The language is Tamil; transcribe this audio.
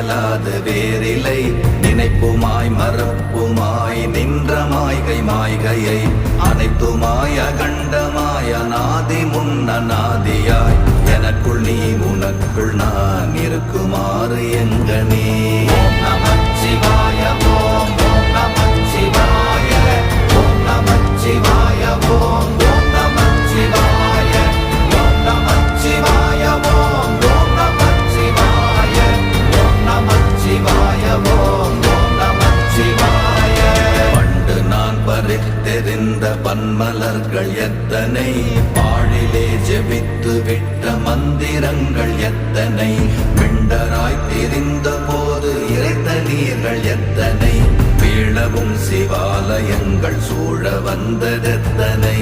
அயலாது வேறிலை நினைப்புமாய் மறப்புமாய் நின்ற மாய்கை மாய்கையை அனைத்துமாய் அகண்டமாய் அநாதி முன்னநாதியாய் எனக்குள் நீ உனக்குள் நான் இருக்குமாறு எங்கனே. ஓம் நமச்சிவாய ஓம் ஓம் நமச்சிவாய ஓம் நமச்சிவாய ஓம் ஓம் நமச்சிவாய ஓம் நமச்சிவாய ஓம் ஓம் நமச்சிவாய ஓம் நமச்சிவாய ஓம் ஓம் நமச்சிவாய. பண்டு நான் பறித்தெறிந்த பன்மலர்கள் எத்தனை பாழிலே ஜெபித்து விட்ட மந்திரங்கள் எத்தனை மிண்டராய் தெரிந்த போது இறைத்த நீர்கள் எத்தனை வீழவும் சிவாலயங்கள் சூழ வந்ததெத்தனை.